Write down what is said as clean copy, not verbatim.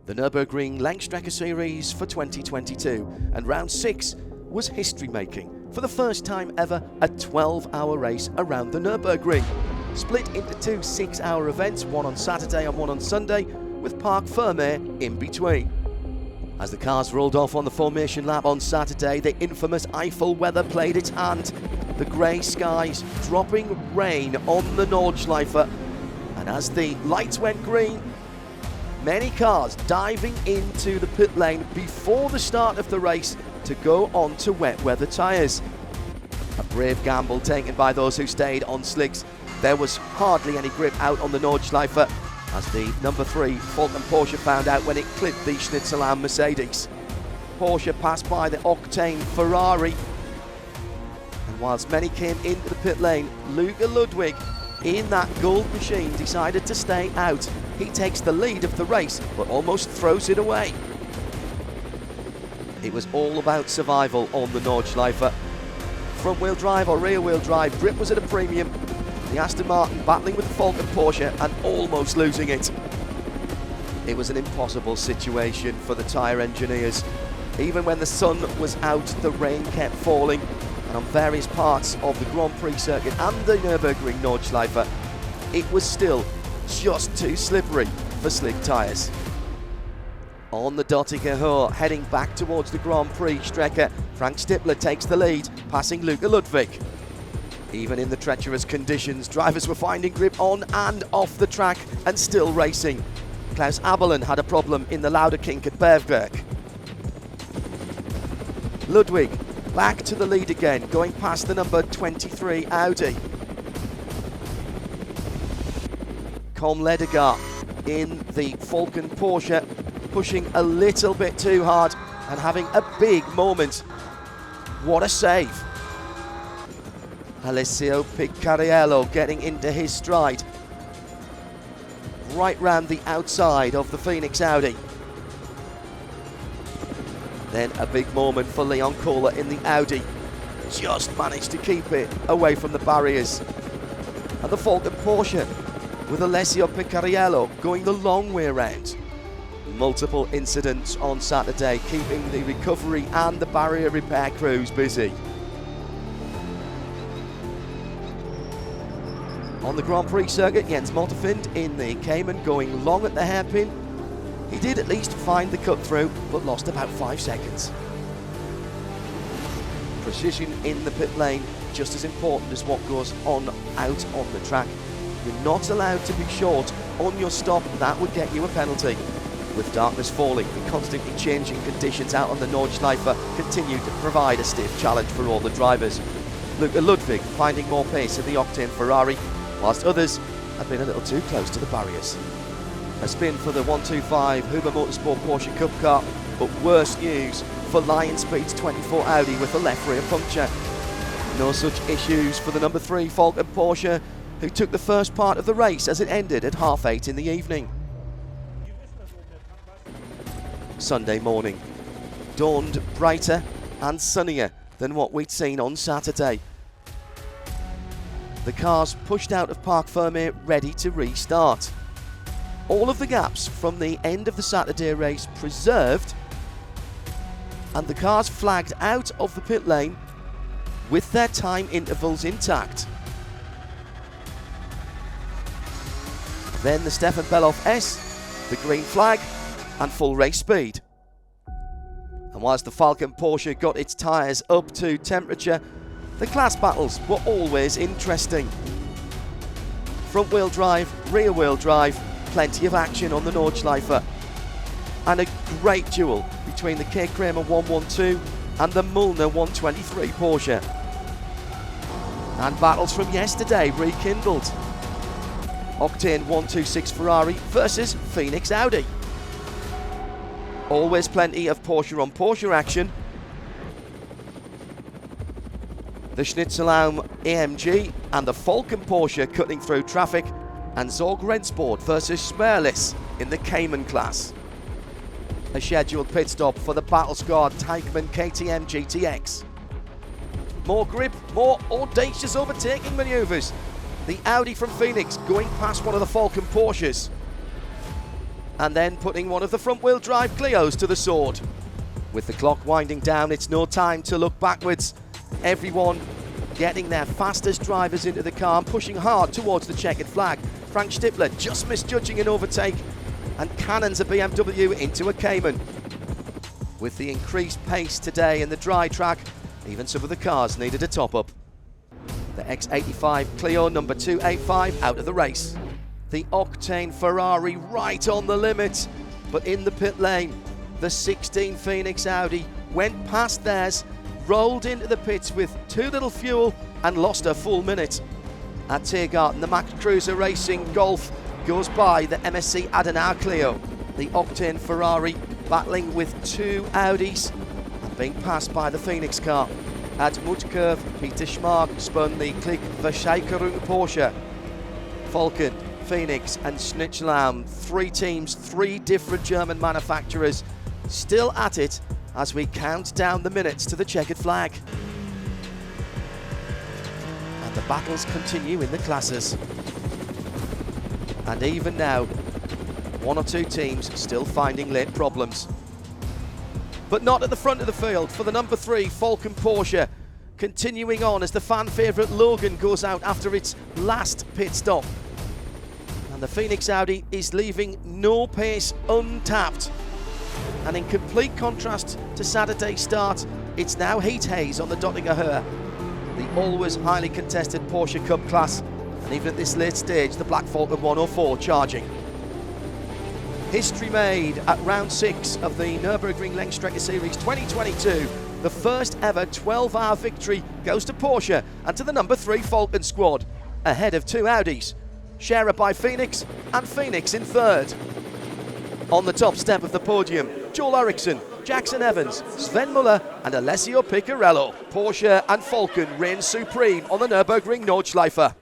the Nürburgring Langstrecken-Series for 2022, and round 6 was history-making. For the first time ever, a 12-hour race around the Nürburgring, split into 2 6-hour events, one on Saturday and one on Sunday, with Parc Fermé in between. As the cars rolled off on the formation lap on Saturday, the infamous Eifel weather played its hand. The grey skies dropping rain on the Nordschleife, and as the lights went green, many cars diving into the pit lane before the start of the race to go on to wet weather tyres. A brave gamble taken by those who stayed on slicks. There was hardly any grip out on the Nordschleife, as the number 3 Falken Porsche found out when it clipped the Schnitzelam Mercedes. Porsche passed by the Octane Ferrari, and whilst many came into the pit lane, Luca Ludwig in that gold machine decided to stay out. He takes the lead of the race, but almost throws it away. It was all about survival on the Nordschleife. Front wheel drive or rear wheel drive, grip was at a premium. The Aston Martin battling with the Falken Porsche and almost losing it. It was an impossible situation for the tyre engineers. Even when the sun was out, the rain kept falling, and on various parts of the Grand Prix circuit and the Nürburgring Nordschleife, it was still just too slippery for slick tyres. On the Dottinger Hohe, heading back towards the Grand Prix Strecke, Frank Stippler takes the lead, passing Luca Ludwig. Even in the treacherous conditions, drivers were finding grip on and off the track and still racing. Klaus Abelen had a problem in the Lauderkink at Bergwerk. Ludwig back to the lead again, going past the number 23 Audi. Com Ledegaard in the Falken Porsche, pushing a little bit too hard and having a big moment. What a save. Alessio Picariello getting into his stride, right round the outside of the Phoenix Audi. Then a big moment for Leon Kohler in the Audi, just managed to keep it away from the barriers. And the Falken Porsche with Alessio Picariello going the long way around. Multiple incidents on Saturday, keeping the recovery and the barrier repair crews busy. On the Grand Prix circuit, Jens Moltefind in the Cayman going long at the hairpin. He did at least find the cut through, but lost about 5 seconds. Precision in the pit lane, just as important as what goes on out on the track. You're not allowed to be short on your stop, that would get you a penalty. With darkness falling and constantly changing conditions out on the Nordschleife continue to provide a stiff challenge for all the drivers. Luca Ludwig finding more pace in the Octane Ferrari, whilst others have been a little too close to the barriers. A spin for the 125 Huber Motorsport Porsche Cup car, but worse news for Lion Speed's 24 Audi with a left rear puncture. No such issues for the number 3 Falken Porsche, who took the first part of the race as it ended at 8:30 in the evening. Sunday morning dawned brighter and sunnier than what we'd seen on Saturday. The cars pushed out of Parc Fermé ready to restart. All of the gaps from the end of the Saturday race preserved, and the cars flagged out of the pit lane with their time intervals intact. Then the Stefan Bellof S, the green flag, and full race speed. And whilst the Falken Porsche got its tyres up to temperature, the class battles were always interesting. Front wheel drive, rear wheel drive, plenty of action on the Nordschleife. And a great duel between the K. Kramer 112 and the Müller 123 Porsche. And battles from yesterday rekindled. Octane 126 Ferrari versus Phoenix Audi. Always plenty of Porsche on Porsche action. The Schnitzelam AMG and the Falken Porsche cutting through traffic, and Zorg Rennsport versus Smerlis in the Cayman class. A scheduled pit stop for the battle-scarred Teichmann KTM GTX. More grip, more audacious overtaking manoeuvres. The Audi from Phoenix going past one of the Falken Porsches. and then putting one of the front-wheel drive Clios to the sword. With the clock winding down, it's no time to look backwards. Everyone getting their fastest drivers into the car and pushing hard towards the checkered flag. Frank Stippler just misjudging an overtake and cannons a BMW into a Cayman. With the increased pace today in the dry track, even some of the cars needed a top-up. The X85 Clio number 285 out of the race. The octane Ferrari right on the limit, but in the pit lane, the 16 Phoenix Audi went past theirs, rolled into the pits with too little fuel and lost a full minute. At Tiergarten, the Max Cruiser Racing Golf goes by the MSC Adenauer Clio. The octane Ferrari battling with two Audis and being passed by the Phoenix car. At Mutkurve, Peter Schmark spun the Klick Verscheikerung Porsche. Falken, Phoenix and Schnitzelam, three teams, three different German manufacturers, still at it as we count down the minutes to the checkered flag. And the battles continue in the classes. And even now, one or two teams still finding late problems. But not at the front of the field for the number 3 Falken Porsche, continuing on as the fan favourite Logan goes out after its last pit stop. And the Phoenix Audi is leaving no pace untapped. And in complete contrast to Saturday's start, it's now heat haze on the Dottinger Höhe, the always highly contested Porsche Cup class, and even at this late stage, the Black Falken 104 charging. History made at round 6 of the Nürburgring Langstrecken-Serie 2022. The first ever 12-hour victory goes to Porsche and to the number 3 Falken squad, ahead of two Audis, Scherer by Phoenix and Phoenix in third. On the top step of the podium, Joel Eriksson, Jaxon Evans, Sven Müller and Alessio Picariello. Porsche and Falken reign supreme on the Nürburgring Nordschleife.